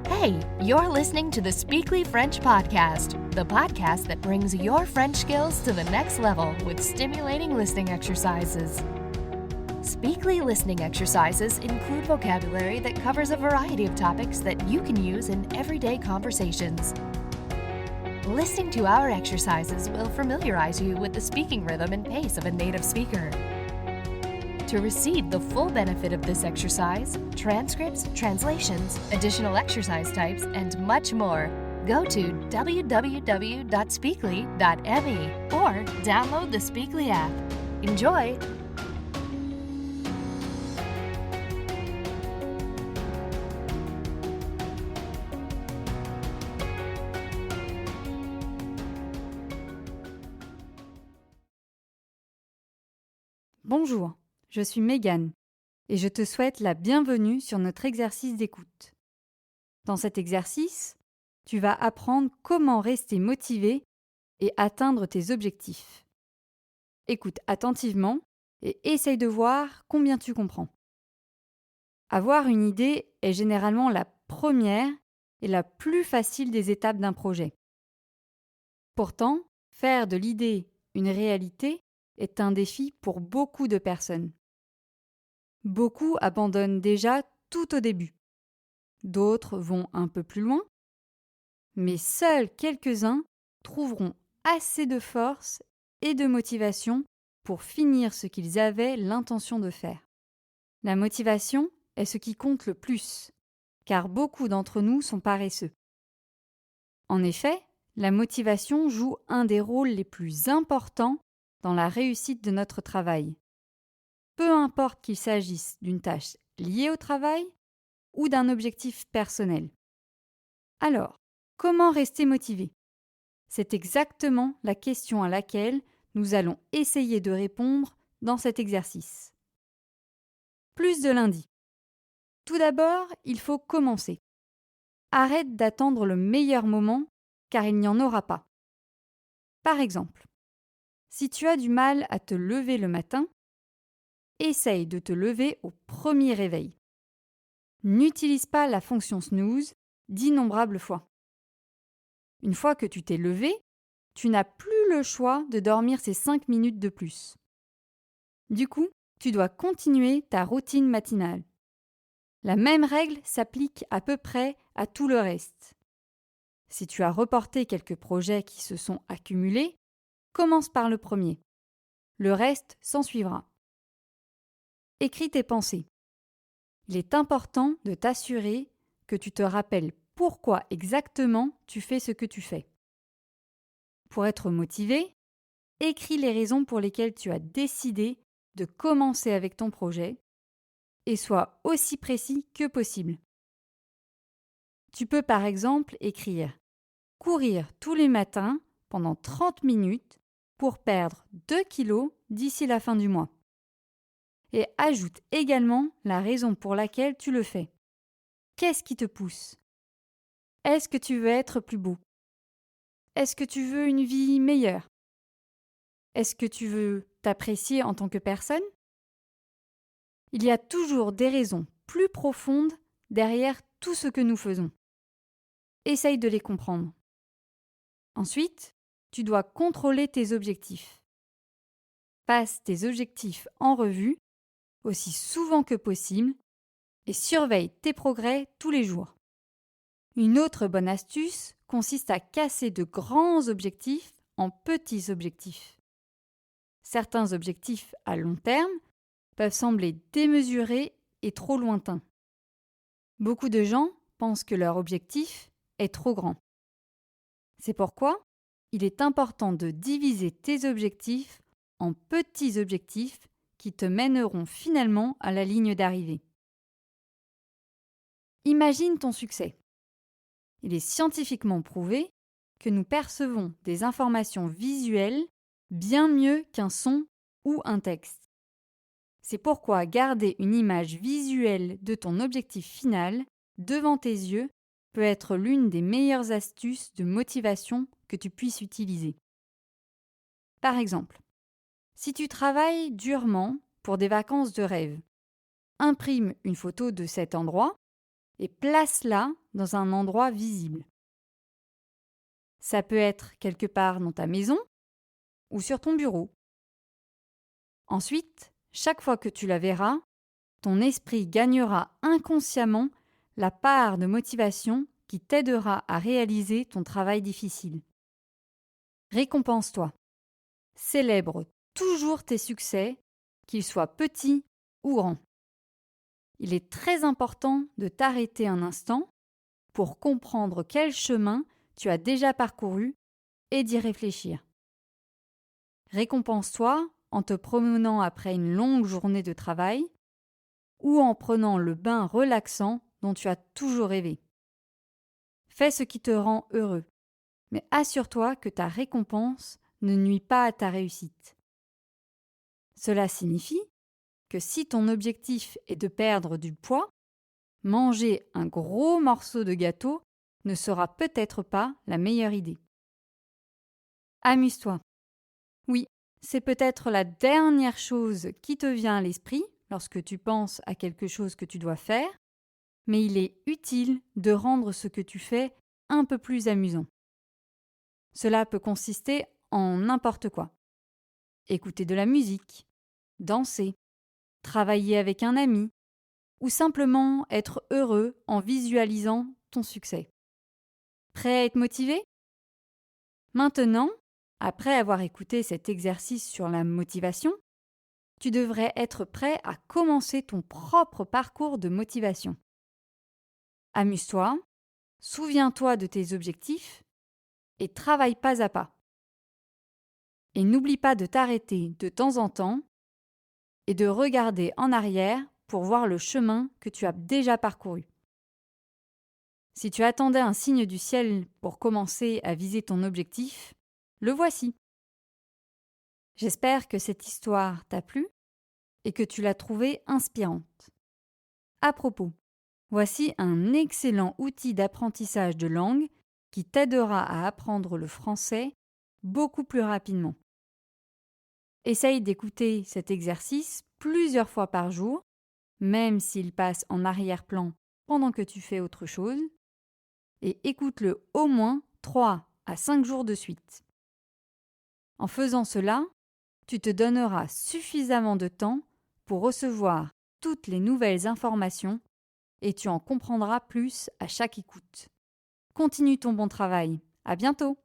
Hey, you're listening to the Speakly French Podcast, the podcast that brings your French skills to the next level with stimulating listening exercises. Speakly listening exercises include vocabulary that covers a variety of topics that you can use in everyday conversations. Listening to our exercises will familiarize you with the speaking rhythm and pace of a native speaker. To receive the full benefit of this exercise, transcripts, translations, additional exercise types, and much more, go to www.speakly.me or download the Speakly app. Enjoy! Bonjour, je suis Mégane et je te souhaite la bienvenue sur notre exercice d'écoute. Dans cet exercice, tu vas apprendre comment rester motivé et atteindre tes objectifs. Écoute attentivement et essaye de voir combien tu comprends. Avoir une idée est généralement la première et la plus facile des étapes d'un projet. Pourtant, faire de l'idée une réalité est un défi pour beaucoup de personnes. Beaucoup abandonnent déjà tout au début. D'autres vont un peu plus loin, mais seuls quelques-uns trouveront assez de force et de motivation pour finir ce qu'ils avaient l'intention de faire. La motivation est ce qui compte le plus, car beaucoup d'entre nous sont paresseux. En effet, la motivation joue un des rôles les plus importants dans la réussite de notre travail. Peu importe qu'il s'agisse d'une tâche liée au travail ou d'un objectif personnel. Alors, comment rester motivé ? C'est exactement la question à laquelle nous allons essayer de répondre dans cet exercice. Plus de lundi. Tout d'abord, il faut commencer. Arrête d'attendre le meilleur moment, car il n'y en aura pas. Par exemple, si tu as du mal à te lever le matin, essaye de te lever au premier réveil. N'utilise pas la fonction snooze d'innombrables fois. Une fois que tu t'es levé, tu n'as plus le choix de dormir ces 5 minutes de plus. Du coup, tu dois continuer ta routine matinale. La même règle s'applique à peu près à tout le reste. Si tu as reporté quelques projets qui se sont accumulés, commence par le premier. Le reste s'en suivra. Écris tes pensées. Il est important de t'assurer que tu te rappelles pourquoi exactement tu fais ce que tu fais. Pour être motivé, écris les raisons pour lesquelles tu as décidé de commencer avec ton projet et sois aussi précis que possible. Tu peux par exemple écrire « Courir tous les matins pendant 30 minutes pour perdre 2 kilos d'ici la fin du mois ». Et ajoute également la raison pour laquelle tu le fais. Qu'est-ce qui te pousse ? Est-ce que tu veux être plus beau ? Est-ce que tu veux une vie meilleure ? Est-ce que tu veux t'apprécier en tant que personne ? Il y a toujours des raisons plus profondes derrière tout ce que nous faisons. Essaye de les comprendre. Ensuite, tu dois contrôler tes objectifs. Passe tes objectifs en revue aussi souvent que possible et surveille tes progrès tous les jours. Une autre bonne astuce consiste à casser de grands objectifs en petits objectifs. Certains objectifs à long terme peuvent sembler démesurés et trop lointains. Beaucoup de gens pensent que leur objectif est trop grand. C'est pourquoi il est important de diviser tes objectifs en petits objectifs qui te mèneront finalement à la ligne d'arrivée. Imagine ton succès. Il est scientifiquement prouvé que nous percevons des informations visuelles bien mieux qu'un son ou un texte. C'est pourquoi garder une image visuelle de ton objectif final devant tes yeux peut être l'une des meilleures astuces de motivation que tu puisses utiliser. Par exemple, si tu travailles durement pour des vacances de rêve. Imprime une photo de cet endroit et place-la dans un endroit visible. Ça peut être quelque part dans ta maison ou sur ton bureau. Ensuite, chaque fois que tu la verras, ton esprit gagnera inconsciemment la part de motivation qui t'aidera à réaliser ton travail difficile. Récompense-toi. Célèbre toujours tes succès, qu'ils soient petits ou grands. Il est très important de t'arrêter un instant pour comprendre quel chemin tu as déjà parcouru et d'y réfléchir. Récompense-toi en te promenant après une longue journée de travail ou en prenant le bain relaxant dont tu as toujours rêvé. Fais ce qui te rend heureux, mais assure-toi que ta récompense ne nuit pas à ta réussite. Cela signifie que si ton objectif est de perdre du poids, manger un gros morceau de gâteau ne sera peut-être pas la meilleure idée. Amuse-toi. Oui, c'est peut-être la dernière chose qui te vient à l'esprit lorsque tu penses à quelque chose que tu dois faire, mais il est utile de rendre ce que tu fais un peu plus amusant. Cela peut consister en n'importe quoi. Écouter de la musique, danser, travailler avec un ami, ou simplement être heureux en visualisant ton succès. Prêt à être motivé ? Maintenant, après avoir écouté cet exercice sur la motivation, tu devrais être prêt à commencer ton propre parcours de motivation. Amuse-toi, souviens-toi de tes objectifs et travaille pas à pas. Et n'oublie pas de t'arrêter de temps en temps et de regarder en arrière pour voir le chemin que tu as déjà parcouru. Si tu attendais un signe du ciel pour commencer à viser ton objectif, le voici. J'espère que cette histoire t'a plu et que tu l'as trouvée inspirante. À propos, voici un excellent outil d'apprentissage de langue qui t'aidera à apprendre le français beaucoup plus rapidement. Essaye d'écouter cet exercice plusieurs fois par jour, même s'il passe en arrière-plan pendant que tu fais autre chose, et écoute-le au moins 3 à 5 jours de suite. En faisant cela, tu te donneras suffisamment de temps pour recevoir toutes les nouvelles informations et tu en comprendras plus à chaque écoute. Continue ton bon travail. À bientôt!